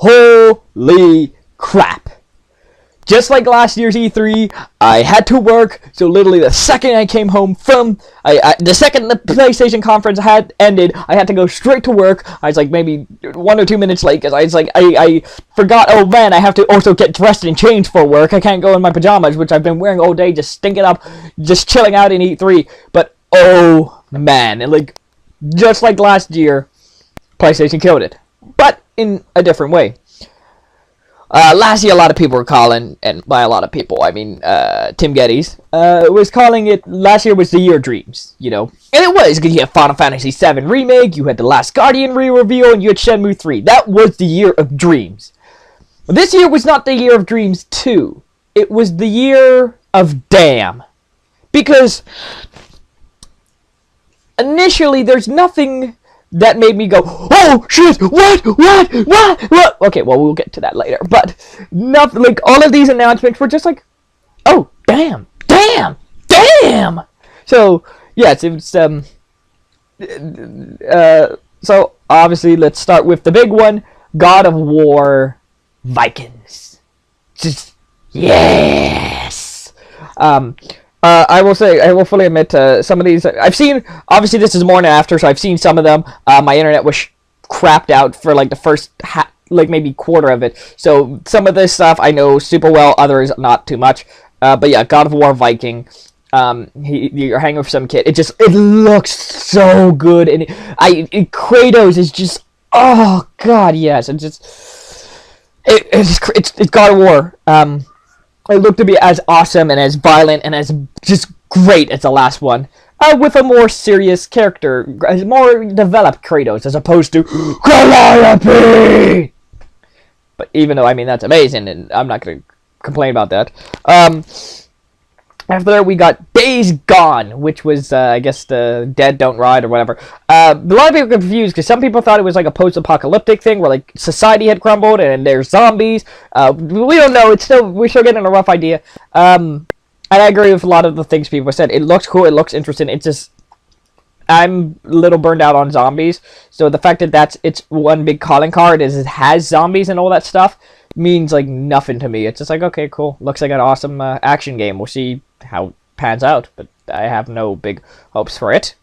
Holy crap. Just like last year's E3, I had to work, so literally the second I came home from, the second the PlayStation conference had ended, I had to go straight to work. I was like maybe 1 or 2 minutes late, because I was like, I forgot, oh man, I have to also get dressed and change for work. I can't go in my pajamas, which I've been wearing all day, just stinking up, just chilling out in E3. But, oh man, like, just like last year, PlayStation killed it. But in a different way. Last year, a lot of people were calling, and by a lot of people, I mean Tim Geddes, was calling it, last year was the year of dreams, you know? And it was, because you had Final Fantasy VII Remake, you had The Last Guardian re-reveal, and you had Shenmue 3. That was the year of dreams. But this year was not the year of dreams, too. It was the year of damn. Because, initially, there's nothing that made me go, oh shit, what? Okay, well, we'll get to that later. But nothing, like, all of these announcements were just like, oh, damn. So, yes, it was, so, obviously, let's start with the big one, God of War Vikings. Just, yes! I will say, I will fully admit, some of these, I've seen, obviously this is more and after, so I've seen some of them. My internet was crapped out for, like, the first, like, maybe quarter of it. So, some of this stuff I know super well, others not too much. But yeah, God of War Viking. You're hanging with some kid. It looks so good. And Kratos is just, oh, God, yes. It's God of War. It looked to be as awesome and as violent and as just great as the last one. With a more serious character, a more developed Kratos, as opposed to Calliope! But even though, I mean, that's amazing, and I'm not going to complain about that. After that, we got Days Gone, which was, I guess, the Dead Don't Ride or whatever. A lot of people were confused, because some people thought it was like a post-apocalyptic thing, where, like, society had crumbled, and there's zombies. We don't know, we're still getting a rough idea. And I agree with a lot of the things people said. It looks cool, it looks interesting, it's just, I'm a little burned out on zombies, so the fact that it's one big calling card is it has zombies and all that stuff, means, like, nothing to me. It's just like, okay, cool, looks like an awesome action game. We'll see how it pans out, but I have no big hopes for it.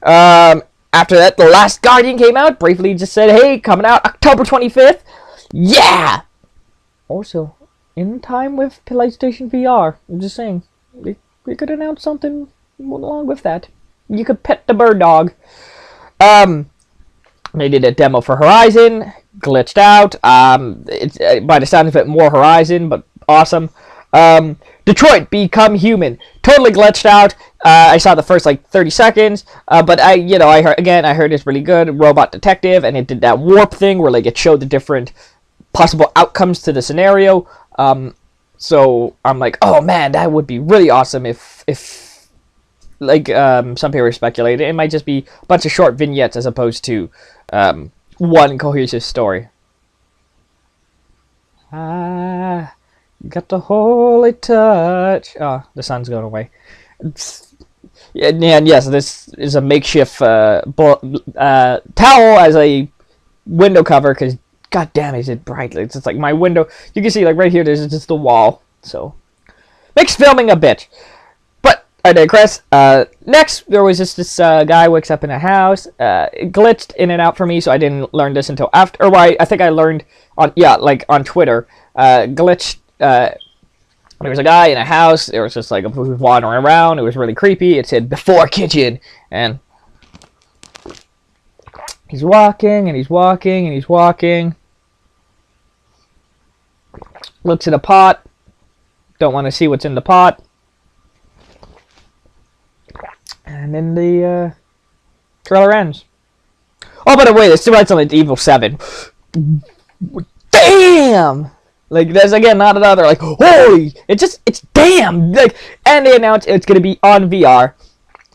After that, The Last Guardian came out, briefly just said, hey, coming out October 25th. Yeah! Also, in time with PlayStation VR. I'm just saying, we could announce something along with that. You could pet the bird dog. They did a demo for Horizon, glitched out. It's by the sound of it, more Horizon, but awesome. Detroit Become Human, totally glitched out. I saw the first like 30 seconds, but I heard it's really good. Robot detective, and it did that warp thing where like it showed the different possible outcomes to the scenario. So I'm like, oh man, that would be really awesome if like some people speculated it might just be a bunch of short vignettes as opposed to one cohesive story. Got the holy touch. Oh, the sun's going away. And yes, this is a makeshift towel as a window cover because, god damn, is it bright? It's just like my window. You can see, like right here, there's just the wall. So, makes filming a bitch. But I digress. Next, there was just this guy wakes up in a house. It glitched in and out for me, so I didn't learn this until after. Or I think I learned on on Twitter. Glitched. There was a guy in a house. There was just like a wandering around. It was really creepy. It said before kitchen, and he's walking and he's walking and he's walking. Looks at a pot. Don't want to see what's in the pot. And then the trailer ends. Oh, by the way, there's still rights on the Evil 7. Damn! Like, there's, again, not another, like, holy! It's damn! Like, and they announced it's going to be on VR.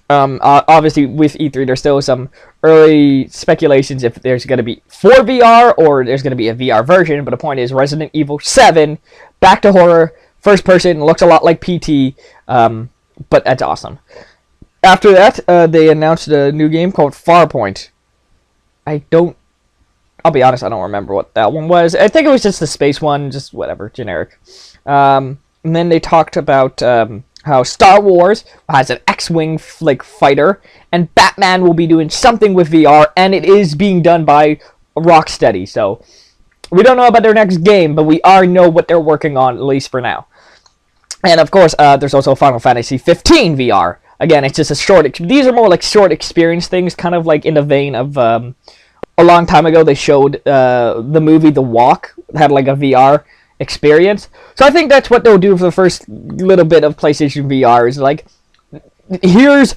Obviously, with E3, there's still some early speculations if there's going to be for VR or there's going to be a VR version. But the point is, Resident Evil 7, back to horror, first person, looks a lot like PT, but that's awesome. After that, they announced a new game called Farpoint. I don't I'll be honest, I don't remember what that one was. I think it was just the space one, just whatever, generic. And then they talked about how Star Wars has an X-Wing fighter, and Batman will be doing something with VR, and it is being done by Rocksteady. So we don't know about their next game, but we already know what they're working on, at least for now. And of course, there's also Final Fantasy 15 VR. Again, it's just a short. These are more like short experience things, kind of like in the vein of a long time ago they showed the movie The Walk had like a VR experience. So I think that's what they'll do for the first little bit of PlayStation VR. Is like, here's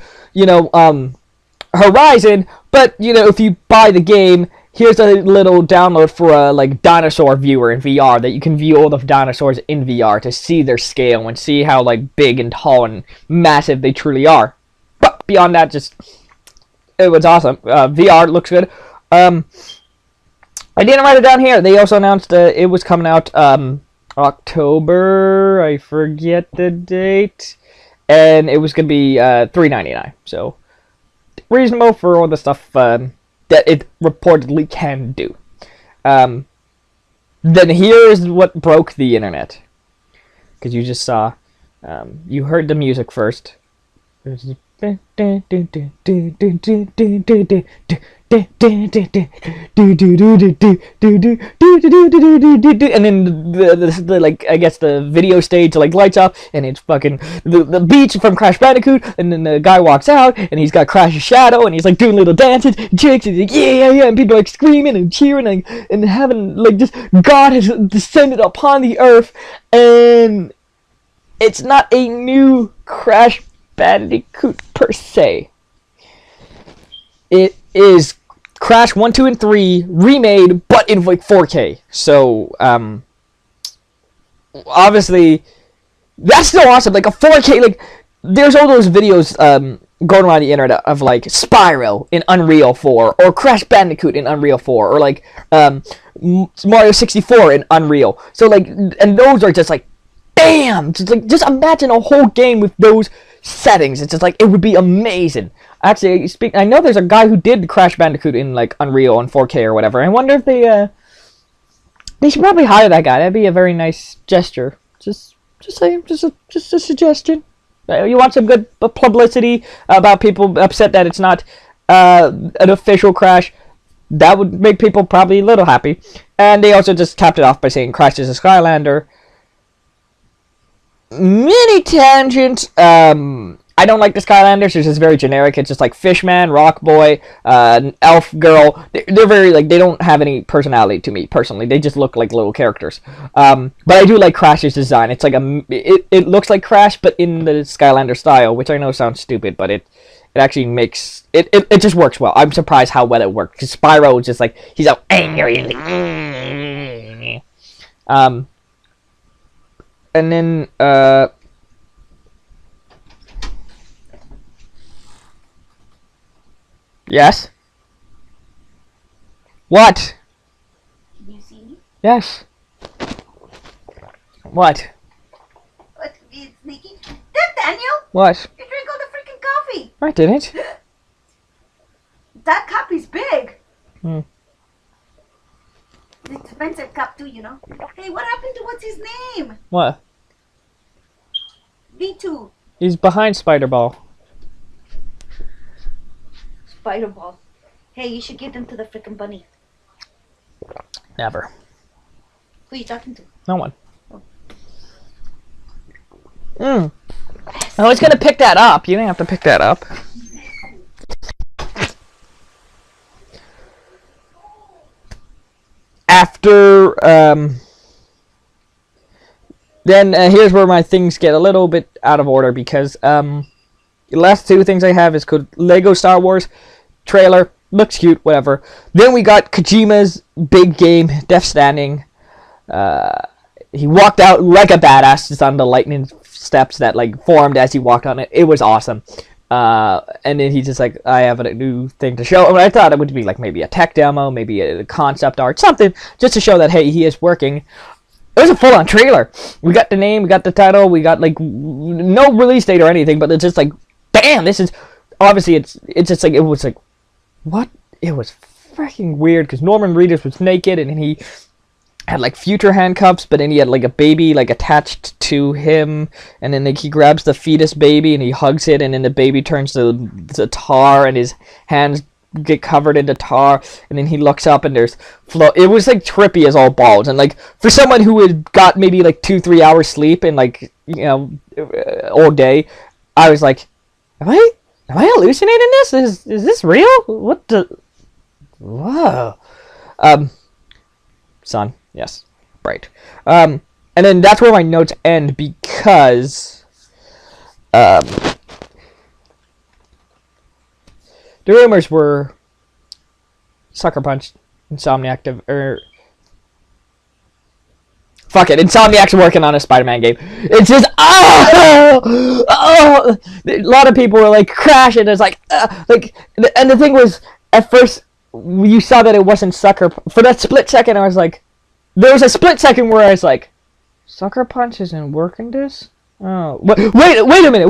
Horizon, but if you buy the game, here's a little download for a like dinosaur viewer in VR that you can view all the dinosaurs in VR to see their scale and see how like big and tall and massive they truly are. But beyond that, it was awesome. VR looks good. I didn't write it down here. They also announced it was coming out October. I forget the date, and it was gonna be $3.99. So reasonable for all the stuff that it reportedly can do. Then here's what broke the internet. Because you just saw, you heard the music first. And then the like, I guess the video stage like lights up, and it's fucking the beach from Crash Bandicoot, and then the guy walks out, and he's got Crash's shadow, and he's like doing little dances, and chicks, and he's like, yeah, and people are like screaming and cheering, and having like just God has descended upon the earth, and it's not a new Crash Bandicoot per se. It is Crash 1, 2, and 3 remade, but in like 4K. So, obviously, that's still awesome. Like a 4K, like there's all those videos going around the internet of like Spyro in Unreal 4, or Crash Bandicoot in Unreal 4, or like Mario 64 in Unreal. So like, and those are just like, damn! Just imagine a whole game with those settings. It's just like, it would be amazing. Actually, I know there's a guy who did Crash Bandicoot in like Unreal on 4K or whatever. I wonder if they should probably hire that guy. That'd be a very nice gesture. Just saying, just a suggestion. You want some good publicity about people upset that it's not an official Crash? That would make people probably a little happy. And they also just capped it off by saying Crash is a Skylander. Mini tangent. I don't like the Skylanders. It's just very generic. It's just like Fishman, Rock Boy, Elf Girl. They're very like, they don't have any personality to me personally. They just look like little characters. But I do like Crash's design. It's like it looks like Crash, but in the Skylander style, which I know sounds stupid, but it actually makes it just works well. I'm surprised how well it works. Because Spyro is just like, he's out angry. And then yes. What? Can you see me? Yes. What? What? Is sneaky? Daniel? What? You drank all the freaking coffee. I didn't. That cup is big. Hmm. It's an expensive cup too, you know. Hey, what happened to what's his name? What? V2. He's behind Spider-Ball. Spider Ball. Hey, you should give them to the freaking bunny. Never. Who are you talking to? No one. I was gonna pick that up. You didn't have to pick that up. After, then here's where my things get a little bit out of order, because the last two things I have is called Lego Star Wars trailer. Looks cute, whatever. Then we got Kojima's big game, Death Stranding. He walked out like a badass, just on the lightning steps that like formed as he walked on it. It was awesome. And then he's just like, I have a new thing to show. I mean, I thought it would be like maybe a tech demo, maybe a concept art, something, just to show that, hey, he is working. It was a full-on trailer. We got the name, we got the title, we got like no release date or anything, but it's just like, damn, this is obviously it's just like, it was like, what? It was freaking weird because Norman Reedus was naked and he had like future handcuffs, but then he had like a baby like attached to him, and then like he grabs the fetus baby and he hugs it, and then the baby turns to tar and his hands get covered into tar, and then he looks up and there's it was like trippy as all balls. And like for someone who had got maybe like 2-3 hours sleep and like, you know, all day, I was like, am I hallucinating this? Is this real? What the? Whoa. Son, yes, right. And then that's where my notes end because the rumors were Sucker Punch, Insomniac, fuck it, Insomniac's working on a Spider-Man game. It's just, a lot of people were like, crash it. It's like, and the thing was, at first, you saw that it wasn't Sucker, for that split second, I was like, there was a split second where I was like, Sucker Punch isn't working this? Oh, wait a minute.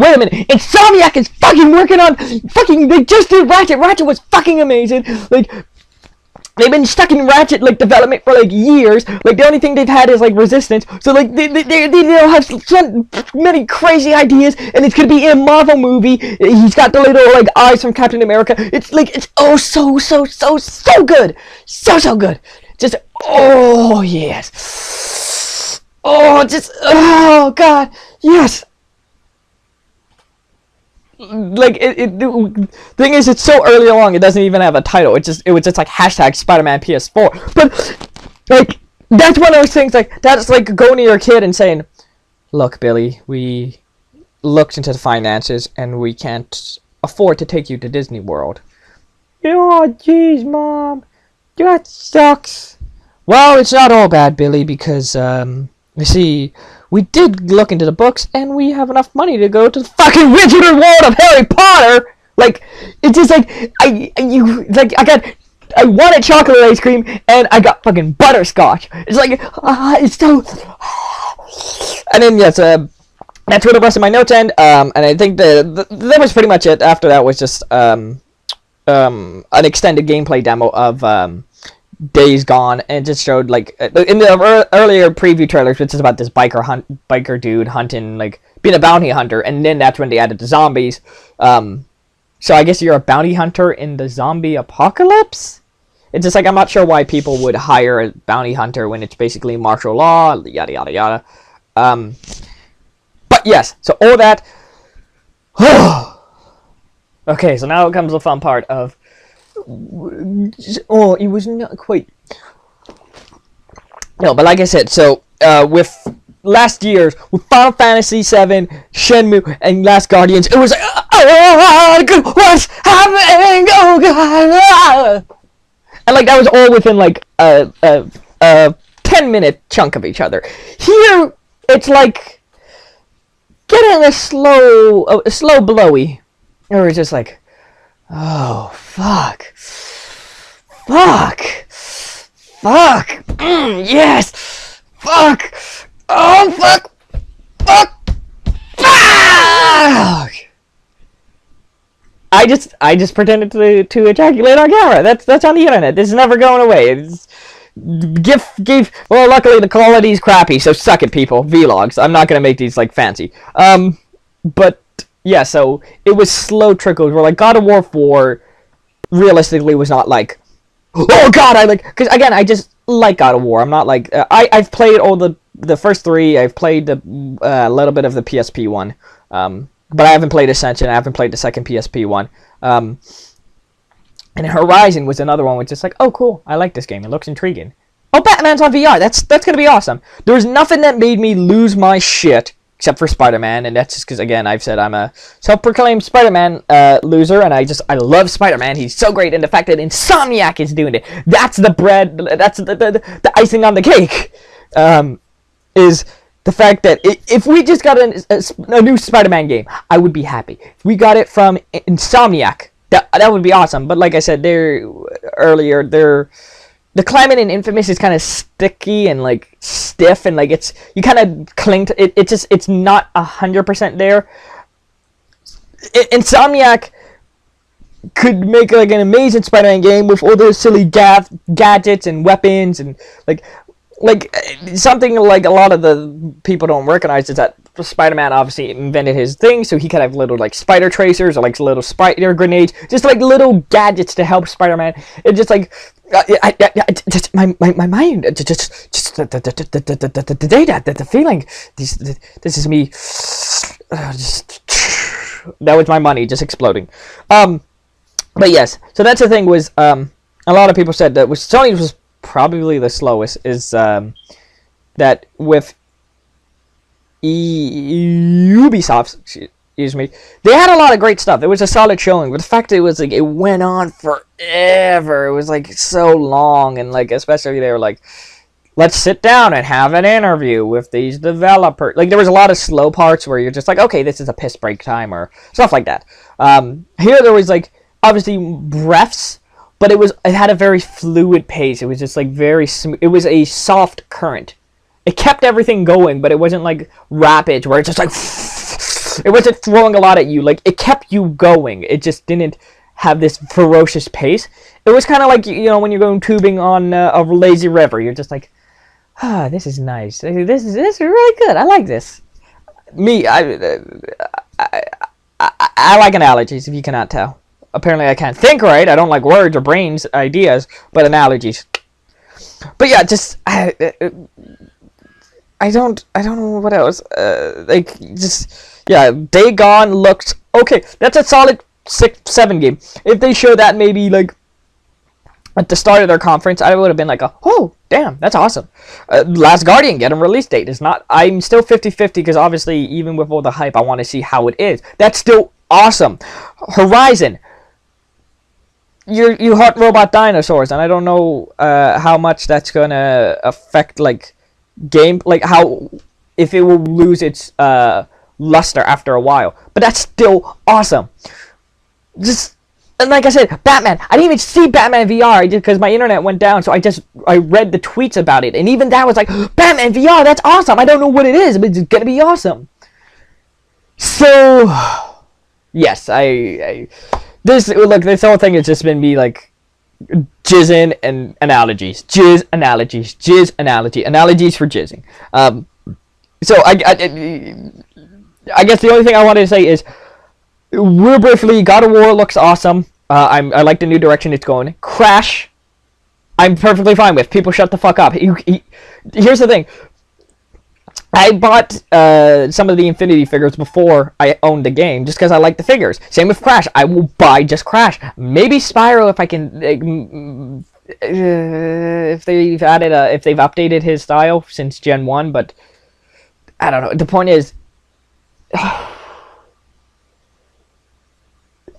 Insomniac is fucking working on they just did Ratchet. Ratchet was fucking amazing. Like, they've been stuck in Ratchet, like, development for, like, years. Like, the only thing they've had is, like, Resistance. So, like, they don't have so many crazy ideas, and it's gonna be in a Marvel movie. He's got the little, like, eyes from Captain America. It's, like, it's so good. So good. Just, oh, yes. Oh, God. Yes. Like, the thing is, it's so early along, it doesn't even have a title. It was just like hashtag Spider-Man PS4. But, like, that's one of those things, like, that's like going to your kid and saying, look, Billy, we looked into the finances and we can't afford to take you to Disney World. Oh, jeez, Mom. That sucks. Well, it's not all bad, Billy, because, you see, we did look into the books, and we have enough money to go to the fucking Wizarding World of Harry Potter. Like, it's just like I wanted chocolate ice cream, and I got fucking butterscotch. It's like, it's so. And then yes, that's where the rest of my notes end. And I think that was pretty much it. After that was just an extended gameplay demo of Days Gone, and it just showed, like, in the earlier preview trailers, which is about this biker dude hunting, like, being a bounty hunter, and then that's when they added the zombies. So I guess you're a bounty hunter in the zombie apocalypse? It's just like, I'm not sure why people would hire a bounty hunter when it's basically martial law, yada yada yada. But yes, so all that. Okay, so now comes the fun part of. Oh, it was not quite. No, but like I said, so with last year's, with Final Fantasy VII, Shenmue, and Last Guardians, it was like, oh, what's happening? Oh God! And like that was all within like a 10-minute chunk of each other. Here, it's like getting a slow blowy, or it's just like. Oh, fuck. Yes. Fuck. Oh, fuck. I just pretended to ejaculate on camera. That's on the internet. This is never going away. It's well, luckily the quality's crappy, so suck it, people. Vlogs. I'm not gonna make these like fancy. But yeah, so it was slow trickles. Where like God of War 4, realistically, was not like, oh God, I like, because again, I just like God of War. I'm not like I've played all the first 3. I've played the little bit of the PSP one, but I haven't played Ascension. I haven't played the second PSP one. And Horizon was another one, which is like, oh cool, I like this game. It looks intriguing. Oh, Batman's on VR. That's gonna be awesome. There was nothing that made me lose my shit. Except for Spider-Man, and that's just because, again, I've said I'm a self-proclaimed Spider-Man loser, and I love Spider-Man. He's so great, and the fact that Insomniac is doing it, that's the bread, that's the icing on the cake, is the fact that if we just got a new Spider-Man game, I would be happy. If we got it from Insomniac, that would be awesome. But like I said the climate in Infamous is kind of sticky and like stiff, and like you kind of cling to it. It's not 100% there. Insomniac could make like an amazing Spider-Man game with all those silly gadgets and weapons and like something like a lot of the people don't recognize is that Spider-Man obviously invented his thing, so he could have little like spider tracers or like little spider grenades, just like little gadgets to help Spider-Man. It's just like just my mind, just the data, the feeling. This is me. Just that was my money just exploding. But yes, so that's the thing was a lot of people said that Sony was probably the slowest is that with Ubisoft, excuse me, they had a lot of great stuff. It was a solid showing, but the fact that it was like it went on forever. It was like so long, and like especially they were like, let's sit down and have an interview with these developers. Like there was a lot of slow parts where you're just like, okay, this is a piss break time or stuff like that. Here there was like obviously breaths, but it had a very fluid pace. It was just like very smooth. It was a soft current. It kept everything going, but it wasn't like rapid where it's just like it wasn't throwing a lot at you. Like it kept you going. It just didn't have this ferocious pace. It was kind of like, you know, when you're going tubing on a lazy river. You're just like, ah, this is nice. This is really good. I like this. Me, I like analogies. If you cannot tell, apparently I can't think right. I don't like words or brains ideas, but analogies. But yeah, just I don't know what else. Like just yeah, Day Gone looked okay. That's a solid 6-7 game. If they show that maybe like at the start of their conference, I would have been like, oh damn, that's awesome. Last Guardian getting release date is not. I'm still 50-50 because obviously even with all the hype, I want to see how it is. That's still awesome. Horizon. You hunt robot dinosaurs, and I don't know how much that's gonna affect like game, like how if it will lose its luster after a while, but that's still awesome. Just and like I said, Batman. I didn't even see Batman VR because my internet went down, so I read the tweets about it, and even that was like Batman VR. That's awesome. I don't know what it is, but it's gonna be awesome. So yes, this whole thing has just been me like jizzing and analogies, jizz analogies, jizz analogies for jizzing. So I guess the only thing I wanted to say is real briefly, God of War looks awesome. I like the new direction it's going. Crash, I'm perfectly fine with. People shut the fuck up. Here's the thing. I bought some of the Infinity figures before I owned the game, just because I like the figures. Same with Crash. I will buy just Crash. Maybe Spyro if I can, if they've updated his style since Gen 1, but I don't know. The point is,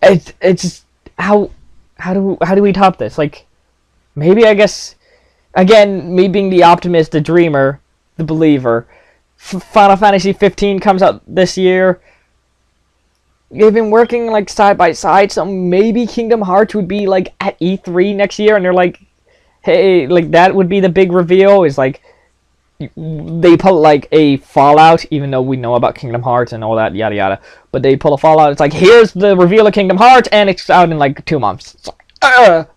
it's just how do we top this? Like, maybe I guess again, me being the optimist, the dreamer, the believer. Final Fantasy 15 comes out this year. They've been working like side by side, so maybe Kingdom Hearts would be like at E3 next year, and they're like, hey, like that would be the big reveal. Is like they put like a Fallout, even though we know about Kingdom Hearts and all that yada yada, but they pull a Fallout. It's like, here's the reveal of Kingdom Hearts, and it's out in like 2 months. It's like,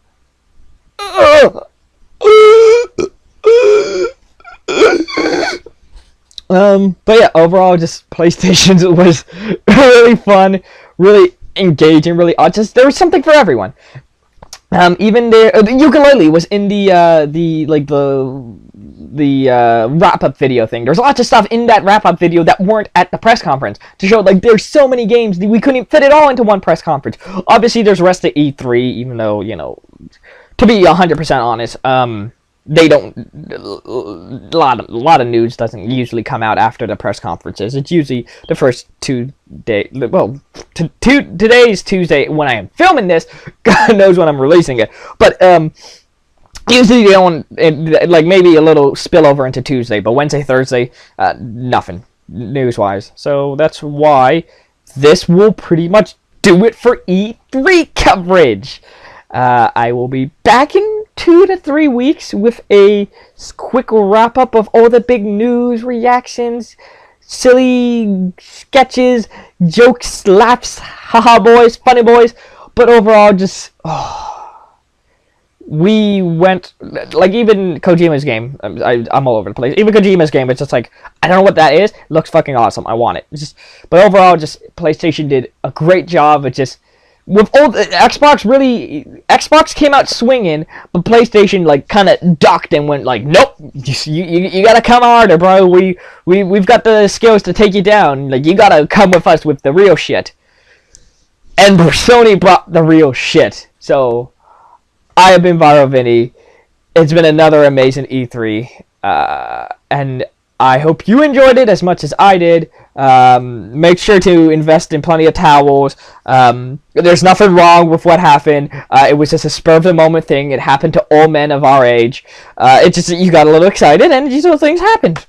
but yeah, overall, just PlayStation was really fun, really engaging, really odd. Just there was something for everyone. Even the ukulele was in the wrap-up video thing. There's lots of stuff in that wrap-up video that weren't at the press conference to show like there's so many games that we couldn't even fit it all into one press conference. Obviously, there's the rest of E3, even though, you know, to be 100% honest, they don't. A lot of news doesn't usually come out after the press conferences. It's usually the first 2 days. Well, today's Tuesday when I am filming this. God knows when I'm releasing it. But usually they don't. Like maybe a little spillover into Tuesday, but Wednesday, Thursday, nothing news-wise. So that's why this will pretty much do it for E3 coverage. I will be back in 2 to 3 weeks with a quick wrap-up of all the big news, reactions, silly sketches, jokes, laughs, haha boys, funny boys. But overall, just we went like even Kojima's game. I'm all over the place. Even Kojima's game, it's just like I don't know what that is. It looks fucking awesome. I want it. But overall, just PlayStation did a great job. It just with old Xbox came out swinging, but PlayStation like kind of ducked and went like, nope, you gotta come harder, bro. We've got the skills to take you down. Like you gotta come with us with the real shit. And Sony brought the real shit. So I have been Viral Vinny. It's been another amazing E3, and I hope you enjoyed it as much as I did. Make sure to invest in plenty of towels. There's nothing wrong with what happened. It was just a spur of the moment thing. It happened to all men of our age. It just you got a little excited, and these little things happened.